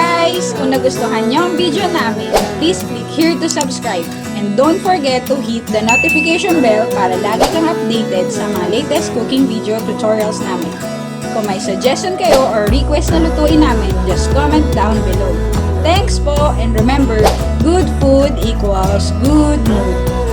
guys! Kung nagustuhan nyo ang video namin, please click here to subscribe. And don't forget to hit the notification bell para lagi kang updated sa mga latest cooking video tutorials namin. Kung may suggestion kayo or request na lutuin namin, just comment down below. Thanks po, and remember, good food equals good mood.